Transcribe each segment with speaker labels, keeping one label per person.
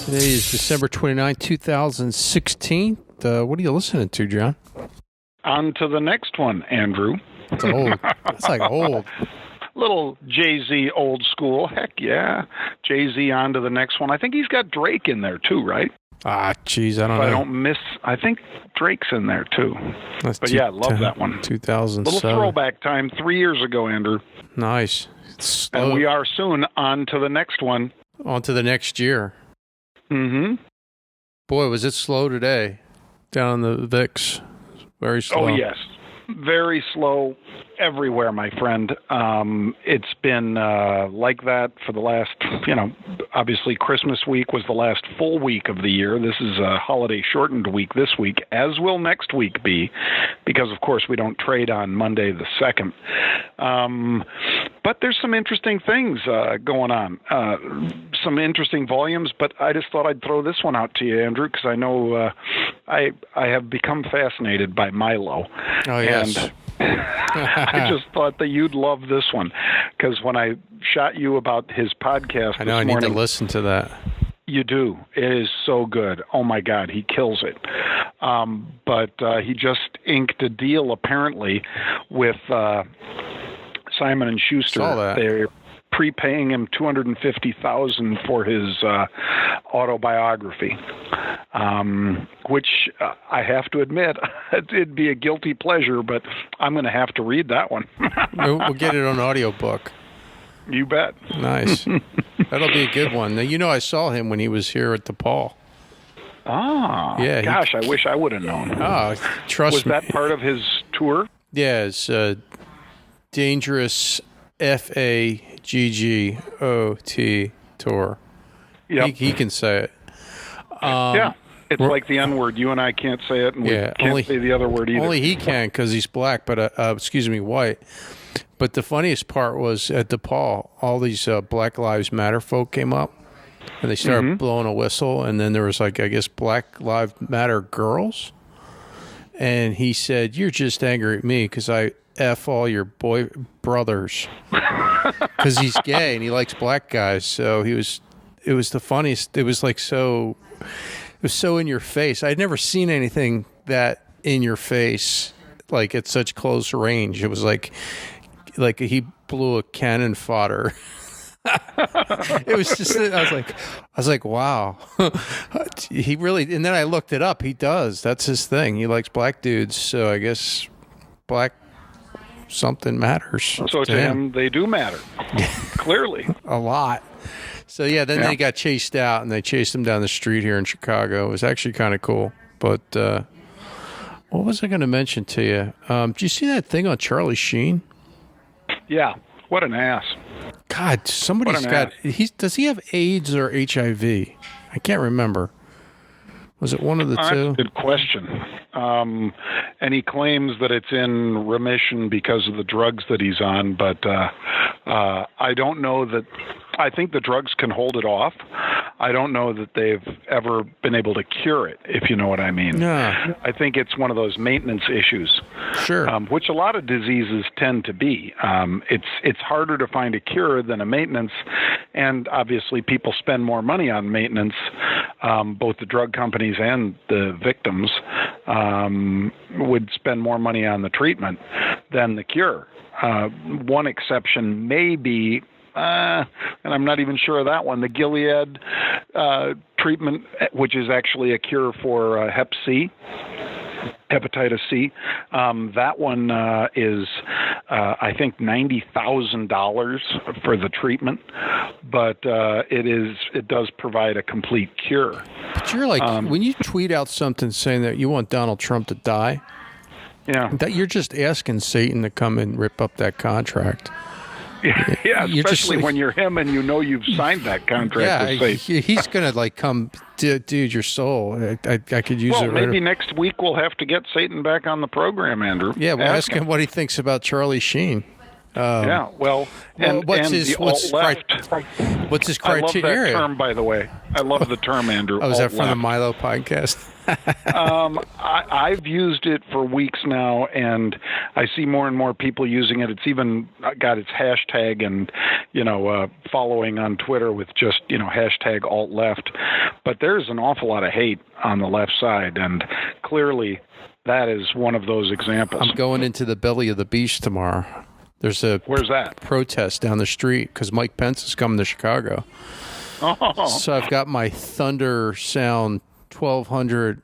Speaker 1: Today is December 29, 2016. What are you listening to, John?
Speaker 2: On to the next one, Andrew.
Speaker 1: It's old. It's like old.
Speaker 2: Little Jay-Z old school. Heck yeah. Jay-Z on to the next one. I think he's got Drake in there too, right?
Speaker 1: Ah, jeez, I don't know.
Speaker 2: I think Drake's in there too. But yeah, love that one.
Speaker 1: 2007.
Speaker 2: Little throwback time 3 years ago, Andrew.
Speaker 1: Nice.
Speaker 2: And we are soon on to the next one.
Speaker 1: On to the next year.
Speaker 2: Mm-hmm.
Speaker 1: Boy, was it slow today down in the VIX. Very slow.
Speaker 2: Oh, yes. Very slow everywhere, my friend. It's been like that for the last, obviously Christmas week was the last full week of the year. This is a holiday shortened week this week, as will next week be, because of course we don't trade on Monday the 2nd. But there's some interesting things going on, some interesting volumes, but I just thought I'd throw this one out to you, Andrew, because I know I have become fascinated by Milo.
Speaker 1: Oh, yes.
Speaker 2: And I just thought that you'd love this one, because when I shot you about his podcast
Speaker 1: I know, I need to listen to that.
Speaker 2: You do. It is so good. Oh, my God, he kills it. But he just inked a deal, apparently, with Simon and Schuster.
Speaker 1: Saw that.
Speaker 2: They're prepaying him $250,000 for his autobiography, which I have to admit, it'd be a guilty pleasure, but I'm going to have to read that one.
Speaker 1: We'll get it on audiobook.
Speaker 2: You bet.
Speaker 1: Nice. That'll be a good one. Now, I saw him when he was here at DePaul.
Speaker 2: Ah,
Speaker 1: yeah.
Speaker 2: Gosh, I wish I would have known.
Speaker 1: Oh, trust me.
Speaker 2: Was that part of his tour?
Speaker 1: Yeah, it's Dangerous FAGGOT tour.
Speaker 2: Yep.
Speaker 1: He can say it.
Speaker 2: Yeah. It's like the N-word. You and I can't say it, and we can't say the other word either.
Speaker 1: Only he can because he's black, but white. But the funniest part was at DePaul, all these Black Lives Matter folk came up, and they started blowing a whistle, and then there was, I guess, Black Lives Matter girls. And he said, "You're just angry at me because I F all your boy brothers." Because he's gay and he likes black guys. So it was the funniest. It was so in your face. I'd never seen anything that in your face, like at such close range. It was like he blew a cannon fodder. It was just, I was like, wow. He really, and then I looked it up. He does. That's his thing. He likes black dudes. So I guess black something matters.
Speaker 2: So to him, they do matter. Clearly.
Speaker 1: A lot. So yeah, then they got chased out and they chased him down the street here in Chicago. It was actually kind of cool. But what was I going to mention to you? Did you see that thing on Charlie Sheen?
Speaker 2: Yeah. What an ass.
Speaker 1: God, somebody's got... Does he have AIDS or HIV? I can't remember. Was it one of the two?
Speaker 2: That's a good question. And he claims that it's in remission because of the drugs that he's on, but I don't know that... I think the drugs can hold it off. I don't know that they've ever been able to cure it, if you know what I mean.
Speaker 1: Yeah.
Speaker 2: I think it's one of those maintenance issues.
Speaker 1: Sure.
Speaker 2: Which a lot of diseases tend to be. It's harder to find a cure than a maintenance, and obviously people spend more money on maintenance, both the drug companies and the victims would spend more money on the treatment than the cure. One exception may be, and I'm not even sure of that one, the Gilead treatment, which is actually a cure for Hep C, hepatitis C. That one is, I think, $90,000 for the treatment, but it does provide a complete cure.
Speaker 1: But you're like, when you tweet out something saying that you want Donald Trump to die, that you're just asking Satan to come and rip up that contract.
Speaker 2: Yeah, especially when you're him and you know you've signed that contract.
Speaker 1: Yeah, he's going to come, dude, your soul. I could use it.
Speaker 2: Well, maybe next week we'll have to get Satan back on the program, Andrew.
Speaker 1: Yeah, we'll ask him what he thinks about Charlie Sheen.
Speaker 2: Yeah, well, and
Speaker 1: what's
Speaker 2: the alt-left.
Speaker 1: What's his
Speaker 2: I love
Speaker 1: criteria?
Speaker 2: that term, by the way. I love the term, Andrew.
Speaker 1: Oh, is that from the
Speaker 2: alt-left.
Speaker 1: Milo podcast?
Speaker 2: I've used it for weeks now, and I see more and more people using it. It's even got its hashtag and, following on Twitter with just, hashtag alt-left. But there's an awful lot of hate on the left side, and clearly that is one of those examples.
Speaker 1: I'm going into the belly of the beast tomorrow. There's a
Speaker 2: Where's that?
Speaker 1: protest down the street because Mike Pence is coming to Chicago.
Speaker 2: Oh.
Speaker 1: So I've got my Thunder Sound 1200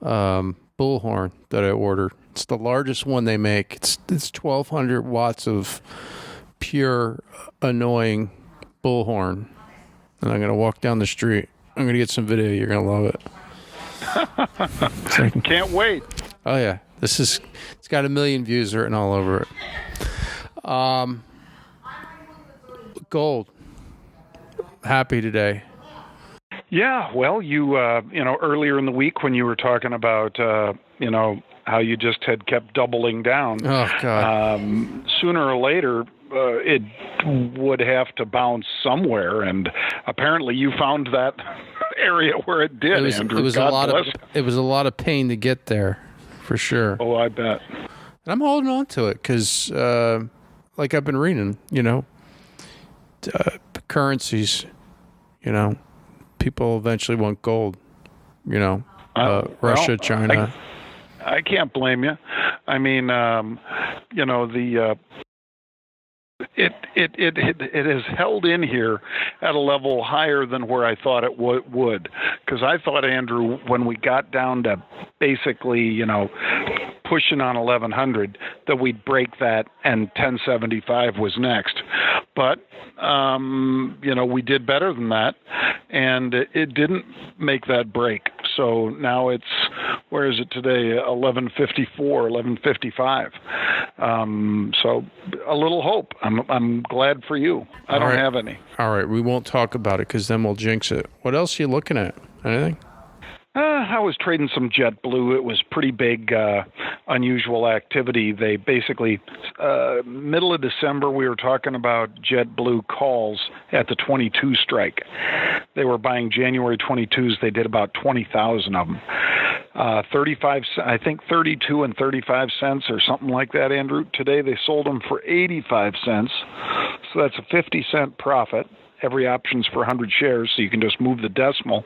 Speaker 1: bullhorn that I ordered. It's the largest one they make. It's 1200 watts of pure annoying bullhorn. And I'm going to walk down the street. I'm going to get some video. You're going to love it.
Speaker 2: Can't wait.
Speaker 1: Oh, yeah. It's got 1 million views written all over it. Gold. Happy today.
Speaker 2: Yeah, well, you earlier in the week when you were talking about how you just had kept doubling down.
Speaker 1: Oh God.
Speaker 2: Sooner or later, it would have to bounce somewhere, and apparently you found that area where it did. Andrew.
Speaker 1: It was a lot of pain to get there, for sure.
Speaker 2: Oh, I bet.
Speaker 1: And I'm holding on to it because, like I've been reading, currencies, people eventually want gold, Russia, China.
Speaker 2: I can't blame you. I mean, it has held in here at a level higher than where I thought it would. Because I thought, Andrew, when we got down to basically, pushing on 1100, that we'd break that and 1075 was next. But, we did better than that, and it didn't make that break. So now it's, where is it today? 1154, 1155. So a little hope. I'm glad for you. I don't have any.
Speaker 1: All right, we won't talk about it because then we'll jinx it. What else are you looking at? Anything?
Speaker 2: I was trading some Jet Blue. It was pretty big, unusual activity. They basically, middle of December, we were talking about Jet Blue calls at the 22 strike. They were buying January 22s. They did about 20,000 of them. 35, I think 32 and 35 cents or something like that, Andrew. Today they sold them for 85 cents. So that's a 50-cent profit. Every option's for 100 shares, so you can just move the decimal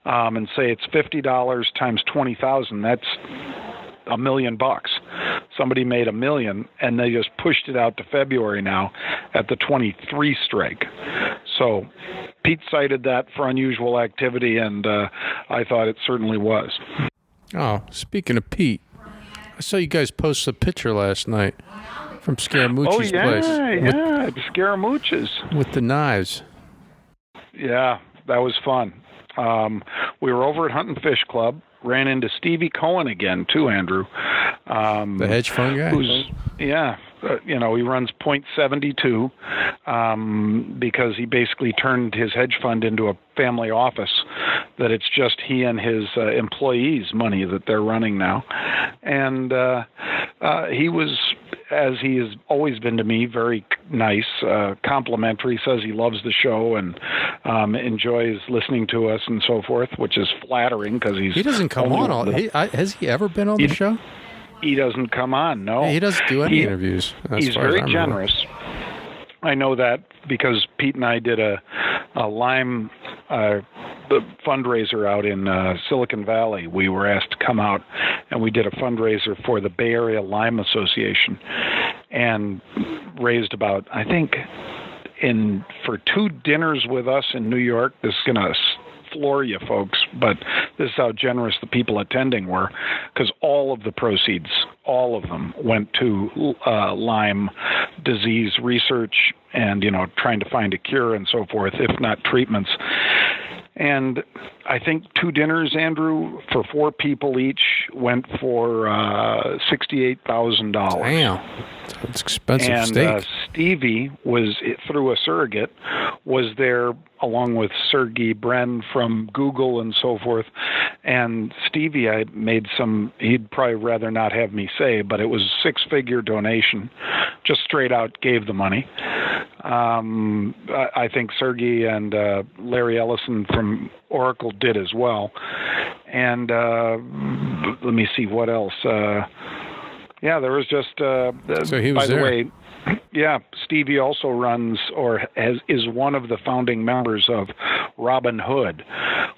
Speaker 2: and say it's $50 times 20,000. That's $1 million. Somebody made $1 million, and they just pushed it out to February now at the 23 strike. So Pete cited that for unusual activity, and I thought it certainly was.
Speaker 1: Oh, speaking of Pete, I saw you guys post a picture last night from Scaramucci's place.
Speaker 2: Oh, yeah, the Scaramucci's.
Speaker 1: With the knives.
Speaker 2: Yeah, that was fun. We were over at Hunt and Fish Club, ran into Stevie Cohen again, too, Andrew.
Speaker 1: The hedge fund guy?
Speaker 2: He runs .72 because he basically turned his hedge fund into a family office, that it's just he and his employees' money that they're running now. And he was, as he has always been to me, very nice, complimentary, says he loves the show and enjoys listening to us and so forth, which is flattering because he
Speaker 1: doesn't come on. Has he ever been on the show?
Speaker 2: He doesn't come on, no.
Speaker 1: Yeah, he doesn't do any interviews.
Speaker 2: He's very generous. I know that because Pete and I did a lime the fundraiser out in Silicon Valley. We were asked to come out, and we did a fundraiser for the Bay Area Lime Association and raised about, I think, for 2 dinners with us in New York. This is going to floor you folks, but this is how generous the people attending were, because all of the proceeds, all of them, went to Lyme disease research and, trying to find a cure and so forth, if not treatments. And I think 2 dinners, Andrew, for 4 people each, went for $68,000.
Speaker 1: Damn, it's expensive
Speaker 2: and
Speaker 1: steak.
Speaker 2: Stevie was, through a surrogate, was there along with Sergey Brin from Google and so forth. And Stevie, I made some, he'd probably rather not have me say, but it was a 6-figure donation, just straight out gave the money. I think Sergey and Larry Ellison from Oracle did as well. And let me see what else. Yeah, there was just.
Speaker 1: So he was
Speaker 2: by
Speaker 1: there.
Speaker 2: the way, yeah, Stevie also runs is one of the founding members of Robin Hood,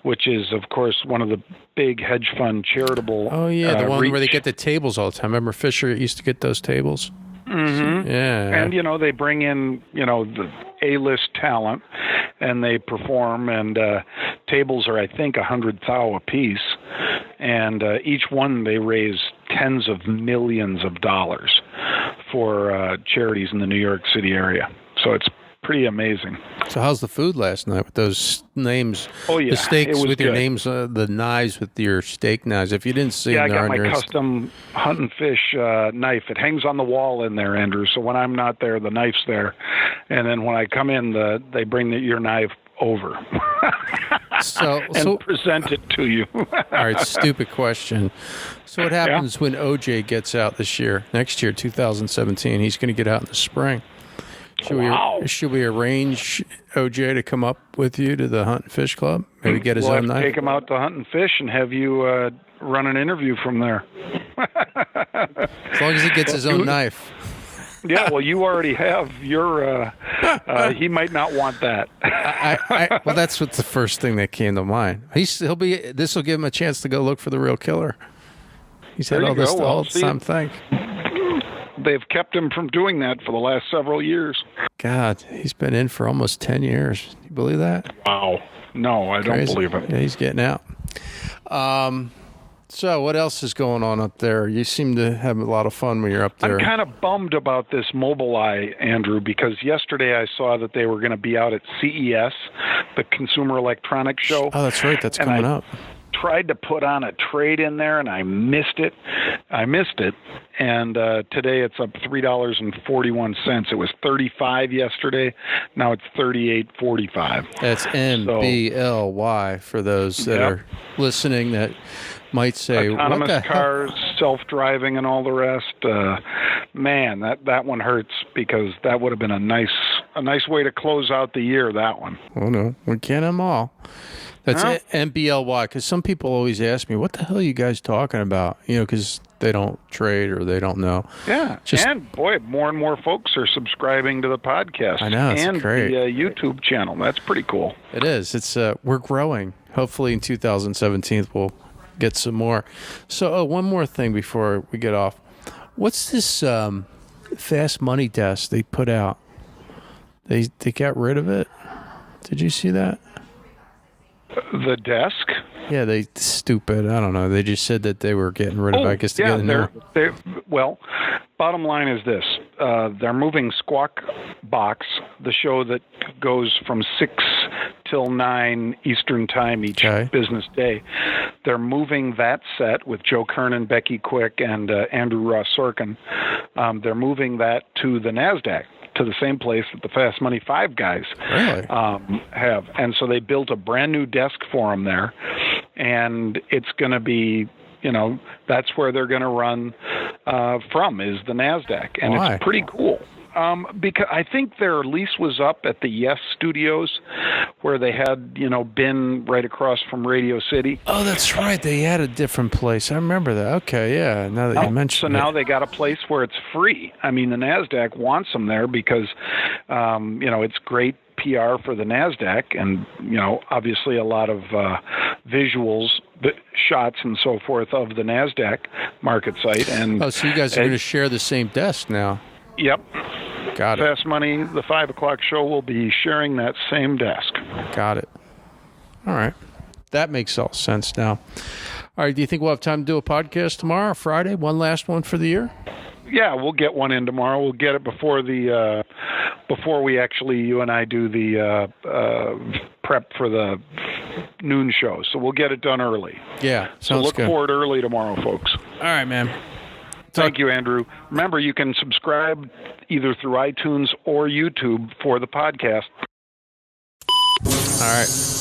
Speaker 2: which is, of course, one of the big hedge fund charitable.
Speaker 1: Oh yeah, the one where they get the tables all the time. Remember Fisher used to get those tables.
Speaker 2: Mm-hmm.
Speaker 1: Yeah.
Speaker 2: And, they bring in, the A-list talent, and they perform, and tables are, I think, 100 thou a piece. And each one, they raise tens of millions of dollars for charities in the New York City area. So it's pretty amazing.
Speaker 1: So how's the food last night with those names?
Speaker 2: Oh, yeah.
Speaker 1: The steaks with your
Speaker 2: good.
Speaker 1: names, the knives with your steak knives. If you didn't see
Speaker 2: yeah,
Speaker 1: them,
Speaker 2: I got my custom hunt and fish knife. It hangs on the wall in there, Andrew. So when I'm not there, the knife's there. And then when I come in, they bring your knife over and present it to you.
Speaker 1: All right, stupid question. So what happens when OJ gets out next year, 2017? He's going to get out in the spring. Should we arrange OJ to come up with you to the Hunt and Fish Club? Maybe get his own knife?
Speaker 2: Take him out to Hunt and Fish and have you run an interview from there.
Speaker 1: As long as he gets his own knife.
Speaker 2: Yeah, well, you already have your. He might not want that.
Speaker 1: Well, that's what's the first thing that came to mind. This will give him a chance to go look for the real killer. He's had all this all the time thing.
Speaker 2: They've kept him from doing that for the last several years.
Speaker 1: God, he's been in for almost 10 years. Do you believe that?
Speaker 2: Wow. No, I don't believe it.
Speaker 1: Yeah, he's getting out. So what else is going on up there? You seem to have a lot of fun when you're up there.
Speaker 2: I'm kind of bummed about this MobileEye, Andrew, because yesterday I saw that they were going to be out at CES, the Consumer Electronics Show.
Speaker 1: Oh, that's right. That's coming up.
Speaker 2: Tried to put on a trade in there, and I missed it. And today it's up $3.41. It was $35 yesterday. Now it's $38.45.
Speaker 1: That's MBLY for those that are listening that might say,
Speaker 2: autonomous
Speaker 1: what the
Speaker 2: cars, self-driving, and all the rest. Man, that one hurts because that would have been a nice way to close out the year. That one.
Speaker 1: Oh no, we can't have them all. That's MBLY, because some people always ask me, what the hell are you guys talking about? Because they don't trade or they don't know.
Speaker 2: Yeah, and boy, more and more folks are subscribing to the podcast.
Speaker 1: I know, it's great.
Speaker 2: The YouTube channel. That's pretty cool.
Speaker 1: It is. It's we're growing. Hopefully in 2017 we'll get some more. So one more thing before we get off. What's this fast money desk they put out? They got rid of it. Did you see that?
Speaker 2: The desk?
Speaker 1: Yeah, stupid. I don't know. They just said that they were getting rid of it. I guess to get a new one.
Speaker 2: Well, bottom line is this. They're moving Squawk Box, the show that goes from 6 till 9 Eastern Time each business day. They're moving that set with Joe Kernan, Becky Quick, and Andrew Ross Sorkin. They're moving that to the NASDAQ, to the same place that the Fast Money 5 guys have. And so they built a brand new desk for them there. And it's going to be, that's where they're going to run from, is the NASDAQ. And it's pretty cool. Because I think their lease was up at the Yes Studios, where they had, been right across from Radio City.
Speaker 1: Oh, that's right. They had a different place. I remember that. Okay, yeah. Now that you mentioned it.
Speaker 2: So now they got a place where it's free. I mean, the NASDAQ wants them there because, it's great PR for the NASDAQ and, obviously a lot of visuals, shots and so forth of the NASDAQ market site. And
Speaker 1: so you guys are going to share the same desk now?
Speaker 2: Yep.
Speaker 1: Got it.
Speaker 2: Fast Money, the 5 o'clock show, will be sharing that same desk.
Speaker 1: Got it. All right. That makes all sense now. All right. Do you think we'll have time to do a podcast tomorrow or Friday? One last one for the year?
Speaker 2: Yeah, we'll get one in tomorrow. We'll get it before we actually, you and I do the prep for the noon show. So we'll get it done early.
Speaker 1: Yeah,
Speaker 2: so look forward early tomorrow, folks.
Speaker 1: All right, man.
Speaker 2: Thank you, Andrew. Remember, you can subscribe either through iTunes or YouTube for the podcast.
Speaker 1: All right.